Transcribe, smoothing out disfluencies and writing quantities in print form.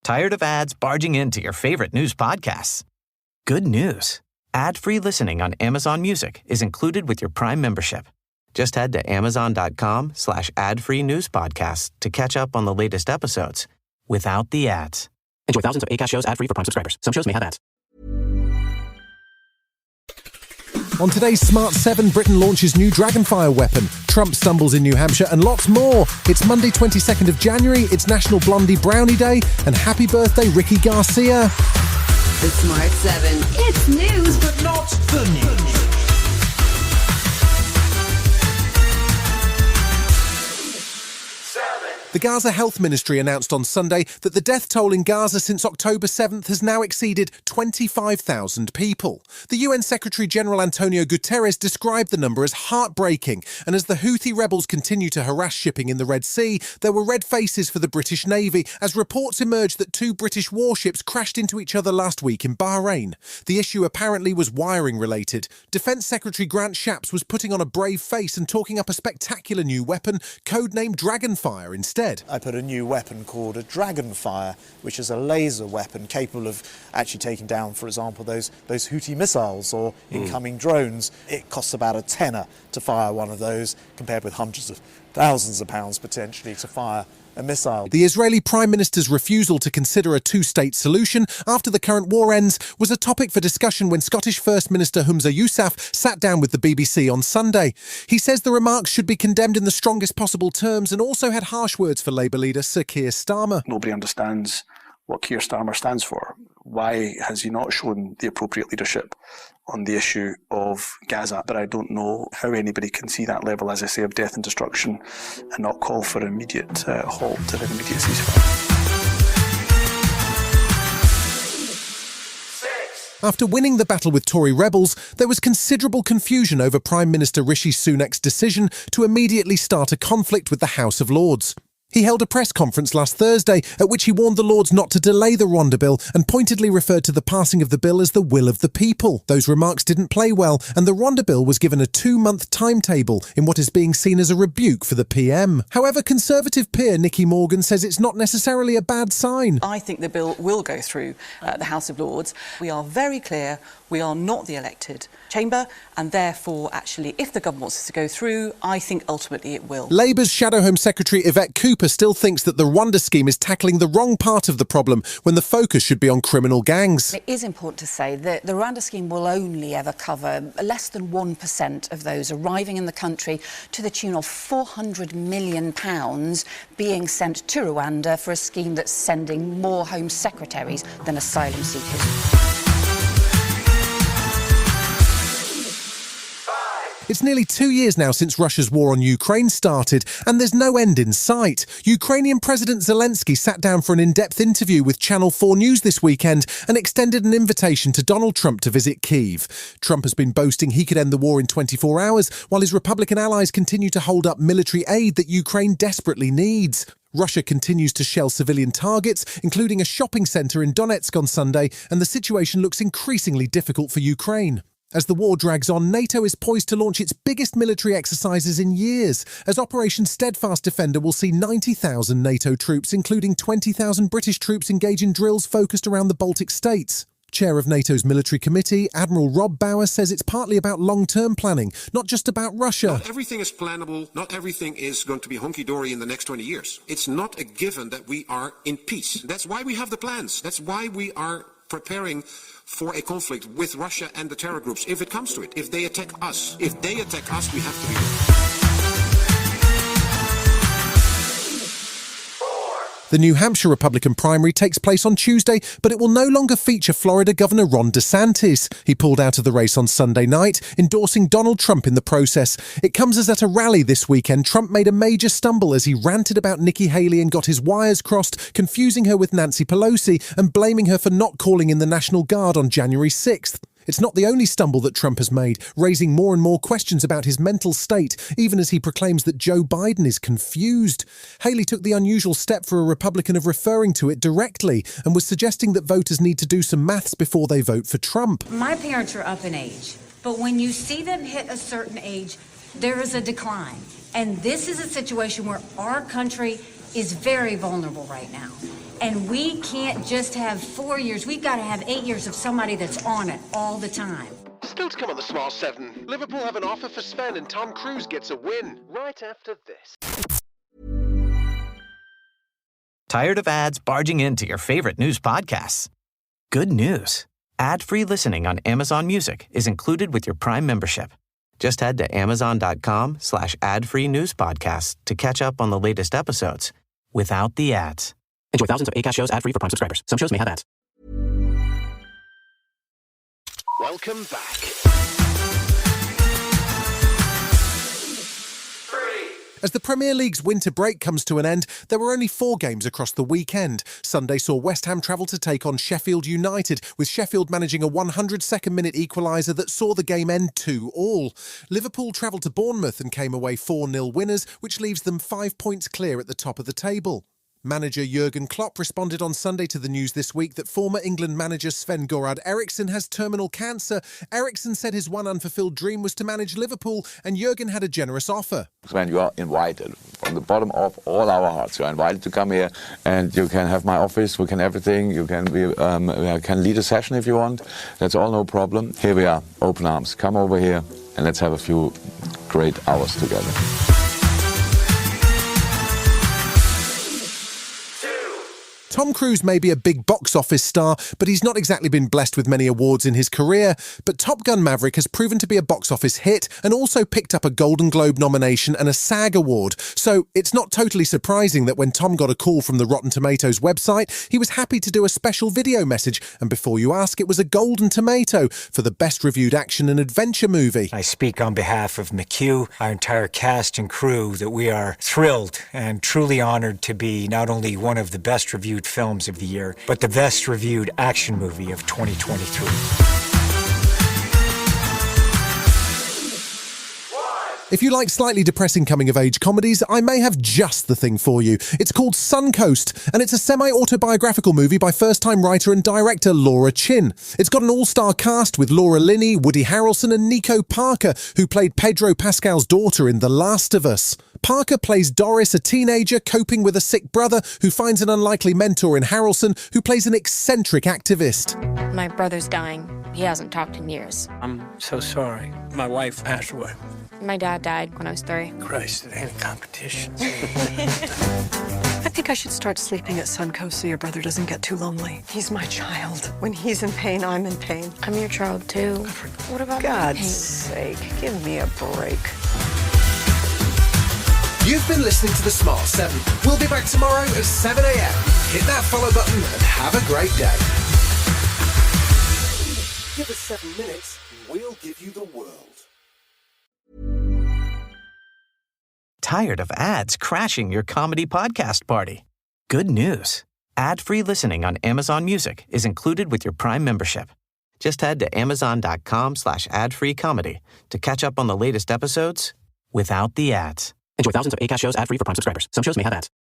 Tired of ads barging into your favorite news podcasts? Good news. Ad-free listening on Amazon Music is included with your Prime membership. Just head to amazon.com/ad-free news podcasts to catch up on the latest episodes without the ads. Enjoy thousands of Acast shows ad-free for Prime subscribers. Some shows may have ads. On today's Smart 7, Britain launches new Dragonfire weapon, Trump stumbles in New Hampshire, and lots more. It's Monday 22nd of January, it's National Blondie Brownie Day, and happy birthday Ricky Garcia. The Smart 7. It's news, but not the news. The Gaza Health Ministry announced on Sunday that the death toll in Gaza since October 7th has now exceeded 25,000 people. The UN Secretary-General Antonio Guterres described the number as heartbreaking, and as the Houthi rebels continue to harass shipping in the Red Sea, there were red faces for the British Navy as reports emerged that two British warships crashed into each other last week in Bahrain. The issue apparently was wiring-related. Defence Secretary Grant Shapps was putting on a brave face and talking up a spectacular new weapon, codenamed Dragonfire, instead. I put a new weapon called a Dragonfire, which is a laser weapon capable of actually taking down, for example, those Houthi missiles or incoming drones. It costs about a tenner to fire one of those, compared with hundreds of thousands of pounds potentially to fire a missile. The Israeli Prime Minister's refusal to consider a two-state solution after the current war ends was a topic for discussion when Scottish First Minister Humza Yousaf sat down with the BBC on Sunday. He says the remarks should be condemned in the strongest possible terms and also had harsh words for Labour leader Sir Keir Starmer. Nobody understands what Keir Starmer stands for. Why has he not shown the appropriate leadership on the issue of Gaza? But I don't know how anybody can see that level, as I say, of death and destruction and not call for an immediate halt and an immediate ceasefire. After winning the battle with Tory rebels, there was considerable confusion over Prime Minister Rishi Sunak's decision to immediately start a conflict with the House of Lords. He held a press conference last Thursday at which he warned the Lords not to delay the Rwanda bill and pointedly referred to the passing of the bill as the will of the people. Those remarks didn't play well, and the Rwanda bill was given a 2-month timetable in what is being seen as a rebuke for the PM. However, Conservative peer Nicky Morgan says it's not necessarily a bad sign. I think the bill will go through the House of Lords. We are very clear we are not the elected chamber, and therefore, actually, if the government wants this to go through, I think ultimately it will. Labour's Shadow Home Secretary Yvette Cooper still thinks that the Rwanda scheme is tackling the wrong part of the problem when the focus should be on criminal gangs. It is important to say that the Rwanda scheme will only ever cover less than 1% of those arriving in the country, to the tune of £400 million being sent to Rwanda for a scheme that's sending more Home Secretaries than asylum seekers. It's nearly 2 years now since Russia's war on Ukraine started, and there's no end in sight. Ukrainian President Zelensky sat down for an in-depth interview with Channel 4 News this weekend and extended an invitation to Donald Trump to visit Kyiv. Trump has been boasting he could end the war in 24 hours, while his Republican allies continue to hold up military aid that Ukraine desperately needs. Russia continues to shell civilian targets, including a shopping centre in Donetsk on Sunday, and the situation looks increasingly difficult for Ukraine. As the war drags on, NATO is poised to launch its biggest military exercises in years, as Operation Steadfast Defender will see 90,000 NATO troops, including 20,000 British troops, engage in drills focused around the Baltic states. Chair of NATO's military committee, Admiral Rob Bauer, says it's partly about long-term planning, not just about Russia. Not everything is plannable. Not everything is going to be hunky-dory in the next 20 years. It's not a given that we are in peace. That's why we have the plans. That's why we are preparing for a conflict with Russia and the terror groups, if it comes to it, if they attack us. If they attack us, we have to be ready. The New Hampshire Republican primary takes place on Tuesday, but it will no longer feature Florida Governor Ron DeSantis. He pulled out of the race on Sunday night, endorsing Donald Trump in the process. It comes as at a rally this weekend, Trump made a major stumble as he ranted about Nikki Haley and got his wires crossed, confusing her with Nancy Pelosi and blaming her for not calling in the National Guard on January 6th. It's not the only stumble that Trump has made, raising more and more questions about his mental state, even as he proclaims that Joe Biden is confused. Haley took the unusual step for a Republican of referring to it directly and was suggesting that voters need to do some maths before they vote for Trump. My parents are up in age, but when you see them hit a certain age, there is a decline. And this is a situation where our country is very vulnerable right now. And we can't just have 4 years. We've got to have 8 years of somebody that's on it all the time. Still to come on the Smart 7. Liverpool have an offer for Sven and Tom Cruise gets a win. Right after this. Tired of ads barging into your favorite news podcasts? Good news. Ad-free listening on Amazon Music is included with your Prime membership. Just head to amazon.com/ad-free news podcasts to catch up on the latest episodes without the ads. Enjoy thousands of Acast shows ad-free for Prime subscribers. Some shows may have ads. Welcome back. As the Premier League's winter break comes to an end, there were only 4 games across the weekend. Sunday saw West Ham travel to take on Sheffield United, with Sheffield managing a 102nd-minute equaliser that saw the game end 2-2. Liverpool travelled to Bournemouth and came away 4-0 winners, which leaves them 5 points clear at the top of the table. Manager Jurgen Klopp responded on Sunday to the news this week that former England manager Sven-Goran Eriksson has terminal cancer. Eriksson said his one unfulfilled dream was to manage Liverpool, and Jurgen had a generous offer. Sven, you are invited from the bottom of all our hearts. You are invited to come here, and you can have my office. We can everything. You can can lead a session if you want. That's all no problem. Here we are, open arms. Come over here, and let's have a few great hours together. Tom Cruise may be a big box office star, but he's not exactly been blessed with many awards in his career. But Top Gun Maverick has proven to be a box office hit and also picked up a Golden Globe nomination and a SAG award. So it's not totally surprising that when Tom got a call from the Rotten Tomatoes website, he was happy to do a special video message. And before you ask, it was a Golden Tomato for the best reviewed action and adventure movie. I speak on behalf of McHugh, our entire cast and crew, that we are thrilled and truly honored to be not only one of the best reviewed films of the year, but the best reviewed action movie of 2023. If you like slightly depressing coming-of-age comedies, I may have just the thing for you. It's called Suncoast, and it's a semi-autobiographical movie by first-time writer and director Laura Chin. It's got an all-star cast with Laura Linney, Woody Harrelson and Nico Parker, who played Pedro Pascal's daughter in The Last of Us. Parker plays Doris, a teenager coping with a sick brother who finds an unlikely mentor in Harrelson, who plays an eccentric activist. My brother's dying. He hasn't talked in years. I'm so sorry. My wife passed away. My dad died when I was 3. Christ, it ain't a competition. I think I should start sleeping at Suncoast so your brother doesn't get too lonely. He's my child. When he's in pain, I'm in pain. I'm your child, too. What about God's sake, give me a break. You've been listening to The Smart 7. We'll be back tomorrow at 7 a.m. Hit that follow button and have a great day. Give us 7 minutes, we'll give you the world. Tired of ads crashing your comedy podcast party? Good news. Ad-free listening on Amazon Music is included with your Prime membership. Just head to amazon.com/ad-free comedy to catch up on the latest episodes without the ads. Enjoy thousands of Acast shows ad-free for Prime subscribers. Some shows may have ads.